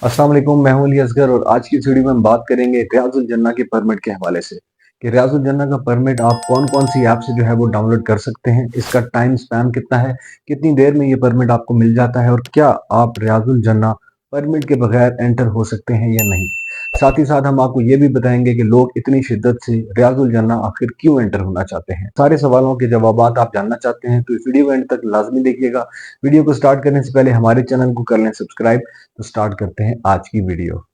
अस्सलाम वालेकुम, मैं हूं अली असगर और आज की इस वीडियो में हम बात करेंगे रियाजुल जन्ना के परमिट के हवाले से कि रियाजुल जन्ना का परमिट आप कौन कौन सी ऐप से जो है वो डाउनलोड कर सकते हैं, इसका टाइम स्पैन कितना है, कितनी देर में ये परमिट आपको मिल जाता है और क्या आप रियाजुल जन्ना परमिट के बगैर एंटर हो सकते हैं या नहीं। साथ ही साथ हम आपको ये भी बताएंगे कि लोग इतनी शिद्दत से रियाजुल जन्ना आखिर क्यों एंटर होना चाहते हैं। सारे सवालों के जवाब आप जानना चाहते हैं तो इस वीडियो को एंड तक लाजमी देखिएगा। वीडियो को स्टार्ट करने से पहले हमारे चैनल को कर लें सब्सक्राइब। तो स्टार्ट करते हैं आज की वीडियो।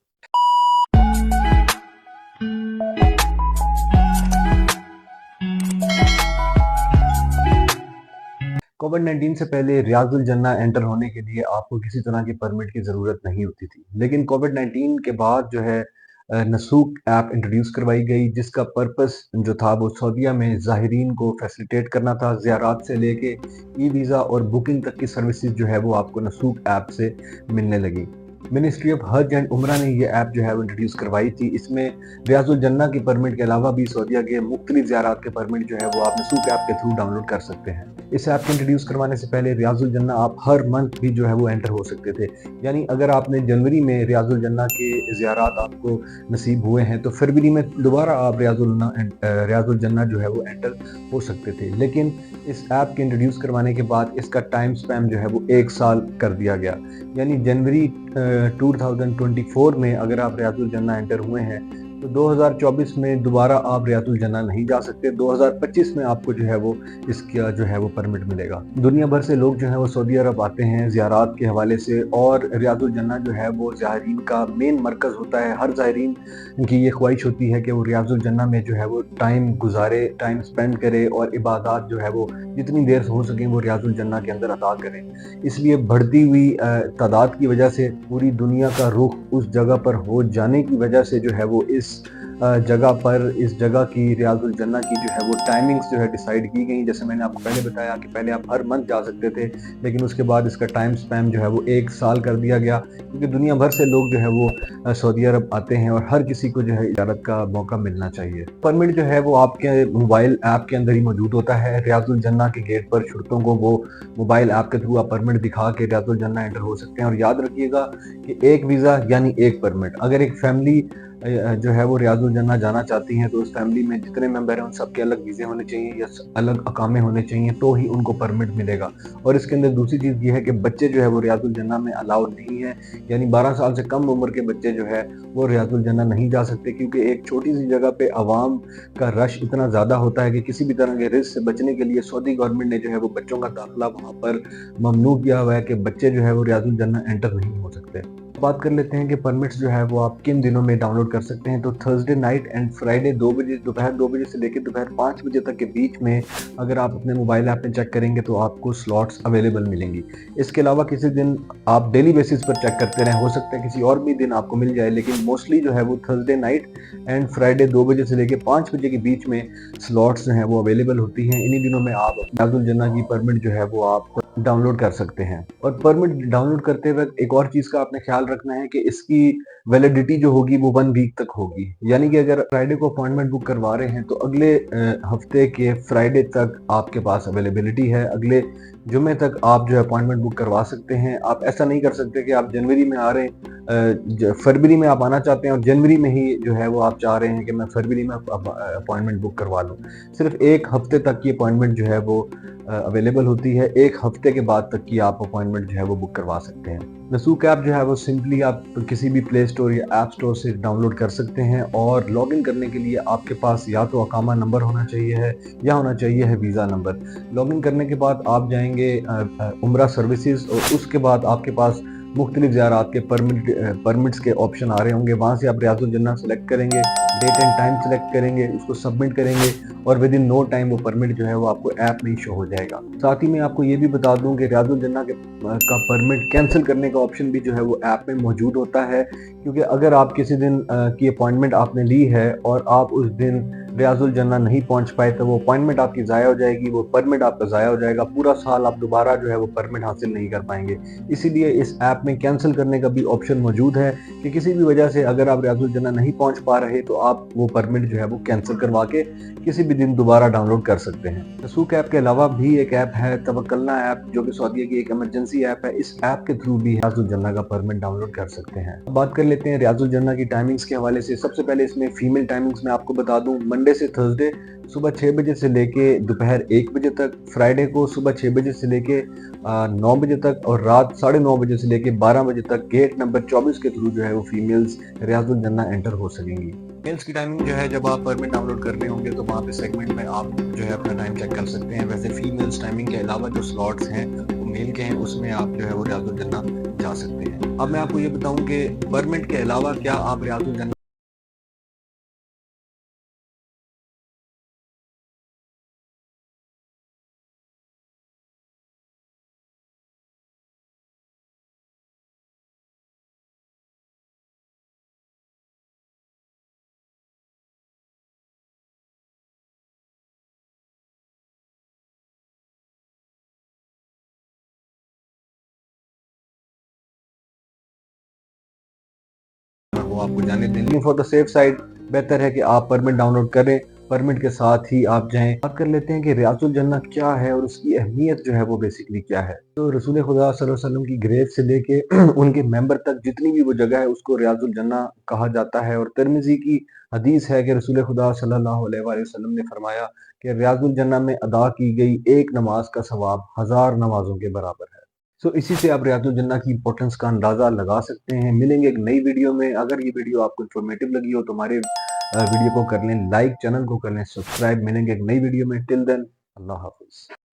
कोविड-19 से पहले रियाजुल जन्ना एंटर होने के लिए आपको किसी तरह की परमिट की ज़रूरत नहीं होती थी, लेकिन कोविड-19 के बाद जो है नसूक ऐप इंट्रोड्यूस करवाई गई, जिसका पर्पस जो था वो सऊदीया में ज़ाहिरीन को फैसिलिटेट करना था। ज़ियारात से लेके ई वीज़ा और बुकिंग तक की सर्विसेज जो है वो आपको नसूक ऐप से मिलने लगी। मिनिस्ट्री ऑफ हज एंड उमरा ने ये ऐप जो है वो इंट्रोड्यूस करवाई थी। इसमें रियाजुल जन्ना की परमिट के अलावा भी सऊदीया के मुख्तलिफ ज़ियारात के परमिट जो है वो आप नसूक ऐप के थ्रू डाउनलोड कर सकते हैं। इस ऐप को इंट्रोड्यूस करवाने से पहले रियाजुल जन्ना आप हर मंथ भी जो है वो एंटर हो सकते थे, यानी अगर आपने जनवरी में रियाजुल जन्ना के ज़ियारात आपको नसीब हुए हैं तो फरवरी में दोबारा आप रियाजुल जन्ना जो है वो एंटर हो सकते थे। लेकिन इस ऐप के इंट्रोड्यूस करवाने के बाद इसका टाइम स्पैन जो है वो 1 साल कर दिया गया, यानी जनवरी 2024 में अगर आप रियाजुल जन्ना एंटर हुए हैं तो 2024 में दोबारा आप रियाजुल जन्ना नहीं जा सकते। 2025 में आपको जो है वो इसका जो है वो परमिट मिलेगा। दुनिया भर से लोग जो है वो सऊदी अरब आते हैं ज़ियारात के हवाले से, और रियाजुल जन्ना जो है वो ज़ाहिरीन का मेन मरकज़ होता है। हर ज़ाहिरीन की ये ख्वाहिश होती है कि वो रियाजुल जन्ना में जो है वो टाइम गुजारे, टाइम स्पेंड करे और इबादत जो है वो जितनी देर हो सके वो रियाजुल जन्ना के अंदर अदा करें। इसलिए बढ़ती हुई तादाद की वजह से पूरी दुनिया का रुख उस जगह पर हो जाने की वजह से जो है वो इस जगह की रियाजुल जन्ना की जो है वो टाइमिंग्स जो है डिसाइड की गई। जैसे मैंने आपको पहले बताया कि पहले आप हर मंथ जा सकते थे, लेकिन उसके बाद इसका टाइम स्पैन जो है वो 1 साल कर दिया गया, क्योंकि दुनिया भर से लोग जो है वो सऊदी अरब आते हैं और हर किसी को जो है इजाज़त का मौका मिलना चाहिए। परमिट जो है वो आपके मोबाइल ऐप के अंदर ही मौजूद होता है। रियाजुल जन्ना के गेट पर शुरतों को वो मोबाइल ऐप के थ्रू आप परमिट दिखा के रियाजुल जन्ना एंटर हो सकते हैं। और याद रखिएगा कि एक वीज़ा यानी एक परमिट। अगर एक फैमिली जो है वो रियाजुल जन्ना जाना चाहती हैं तो उस फैमिली में जितने मेंबर हैं उन सबके अलग वीज़े होने चाहिए या अलग अकामे होने चाहिए, तो ही उनको परमिट मिलेगा। और इसके अंदर दूसरी चीज़ ये है कि बच्चे जो है वो रियाजुल जन्ना में अलाउड नहीं है, यानी 12 साल से कम उम्र के बच्चे जो है वो रियाजुल जन्ना नहीं जा सकते, क्योंकि एक छोटी सी जगह पे आवाम का रश इतना ज़्यादा होता है कि किसी भी तरह के रिस्क से बचने के लिए सऊदी गवर्नमेंट ने जो है वो बच्चों का दाखिला वहाँ पर ममनू किया हुआ है कि बच्चे जो है वो रियाजुल जन्ना एंटर नहीं हो सकते। बात कर लेते हैं कि परमिट्स जो है वो आप किन दिनों में डाउनलोड कर सकते हैं। तो थर्सडे नाइट एंड फ्राइडे 2 बजे, दोपहर 2 बजे से लेकर दोपहर 5 बजे तक के बीच में अगर आप अपने मोबाइल ऐप में चेक करेंगे तो आपको स्लॉट्स अवेलेबल मिलेंगी। इसके अलावा किसी दिन आप डेली बेसिस पर चेक करते रहें, हो सकता है किसी और भी दिन आपको मिल जाए, लेकिन मोस्टली जो है वो थर्सडे नाइट एंड फ्राइडे 2 बजे से लेकर 5 बजे के बीच में स्लॉट्स जो हैं वो अवेलेबल होती हैं। इन्हीं दिनों में आप रियाजुल जन्ना की परमिट जो है वो आप डाउनलोड कर सकते हैं। और परमिट डाउनलोड करते वक्त एक और चीज़ का आपने ख्याल रखना है कि इसकी वैलिडिटी जो होगी वो 1 वीक तक होगी, यानी कि अगर फ्राइडे को अपॉइंटमेंट बुक करवा रहे हैं तो अगले हफ्ते के फ्राइडे तक आपके पास अवेलेबिलिटी है। अगले जुमे तक आप जो है अपॉइंटमेंट बुक करवा सकते हैं। आप ऐसा नहीं कर सकते कि आप जनवरी में आ रहे हैं, फरवरी में आप आना चाहते हैं और जनवरी में ही जो है वो आप चाह रहे हैं कि मैं फरवरी में अपॉइंटमेंट बुक करवा लूँ। सिर्फ 1 हफ्ते तक की अपॉइंटमेंट जो है वो अवेलेबल होती है। 1 हफ्ते के बाद तक की आप अपॉइंटमेंट जो है वो बुक करवा सकते हैं। नसूक ऐप जो है वो सिंपली आप किसी भी प्ले स्टोर या ऐप स्टोर से डाउनलोड कर सकते हैं, और लॉगिन करने के लिए आपके पास या तो अकामा नंबर होना चाहिए है या होना चाहिए है वीज़ा नंबर। लॉगिन करने के बाद आप जाएंगे उमरा सर्विसेज, और उसके बाद आपके पास मुख्तलिफ ज़ियारात के परमिट्स के ऑप्शन आ रहे होंगे। वहाँ से आप रियाजुल जन्ना सेलेक्ट करेंगे, डेट एंड टाइम सेलेक्ट करेंगे, उसको सबमिट करेंगे और विद इन नो टाइम वो परमिट जो है वो आपको ऐप में ही शो हो जाएगा। साथ ही मैं आपको ये भी बता दूं कि रियाजुल जन्ना का परमिट कैंसिल करने का ऑप्शन भी जो है वो ऐप में मौजूद होता है, क्योंकि अगर आप किसी दिन की अपॉइंटमेंट आपने ली है और आप उस दिन रियाजुल जन्ना नहीं पहुंच पाए तो वो अपॉइंटमेंट आपकी ज़ाया हो जाएगी, वो परमिट आपका ज़ाया हो जाएगा। पूरा साल आप दोबारा जो है वो परमिट हासिल नहीं कर पाएंगे। इसीलिए इस ऐप में कैंसिल करने का भी ऑप्शन मौजूद है کہ کسی بھی وجہ سے اگر آپ ریاض الجنہ نہیں پہنچ پا رہے تو آپ وہ پرمٹ جو ہے وہ کینسل کروا کے کسی بھی دن دوبارہ ڈاؤن لوڈ کر سکتے ہیں۔ نسوک ایپ کے علاوہ بھی ایک ایپ ہے توکلنا ایپ، جو کہ سعودیہ کی ایک ایمرجنسی ایپ ہے۔ اس ایپ کے تھرو بھی ریاض الجنہ کا پرمٹ ڈاؤن لوڈ کر سکتے ہیں۔ بات کر لیتے ہیں ریاض الجنہ کی ٹائمنگز کے حوالے سے۔ سب سے پہلے اس میں فیمیل ٹائمنگز میں آپ کو بتا دوں، منڈے سے تھرسڈے صبح 6 بجے سے لے کے دوپہر 1 بجے تک، فرائیڈے کو صبح 6 بجے سے لے کے 9 بجے تک، اور رات 9:30 بجے سے لے کے 12 بجے تک گیٹ نمبر 24 کے تھرو جو ہے وہ فیمیلز ریاض الجنہ انٹر ہو سکیں گی۔ میلز کی ٹائمنگ جو ہے جب آپ پرمٹ ڈاؤن لوڈ کر رہے ہوں گے تو وہاں پہ سیگمنٹ میں آپ جو ہے اپنا ٹائم چیک کر سکتے ہیں۔ ویسے فیمیلز ٹائمنگ کے علاوہ جو سلاٹس ہیں وہ میل کے ہیں، اس میں آپ جو ہے وہ ریاض الجنہ جا سکتے ہیں۔ اب میں آپ کو یہ بتاؤں کہ پرمٹ کے علاوہ کیا آپ ریاض الجنہ وہ آپ کو جانے دیں، لیکن فور دا سیف سائڈ بہتر ہے کہ آپ پرمٹ ڈاؤن لوڈ کریں، پرمٹ کے ساتھ ہی آپ جائیں۔ بات کر لیتے ہیں کہ ریاض الجنہ کیا ہے اور اس کی اہمیت جو ہے وہ بیسیکلی کیا ہے۔ تو رسول خدا صلی اللہ علیہ وسلم کی گریو سے لے کے ان کے ممبر تک جتنی بھی وہ جگہ ہے اس کو ریاض الجنہ کہا جاتا ہے، اور ترمذی کی حدیث ہے کہ رسول خدا صلی اللہ علیہ وآلہ وسلم نے فرمایا کہ ریاض الجنہ میں ادا کی گئی ایک نماز کا ثواب 1000 نمازوں کے برابر ہے۔ سو اسی سے آپ ریاض الجنہ کی امپورٹنس کا اندازہ لگا سکتے ہیں۔ ملیں گے ایک نئی ویڈیو میں۔ اگر یہ ویڈیو آپ کو انفارمیٹیو لگی ہو تو ہمارے ویڈیو کو کر لیں لائک، چینل کو کر لیں سبسکرائب۔ ملیں گے ایک نئی ویڈیو میں، ٹل دین اللہ حافظ۔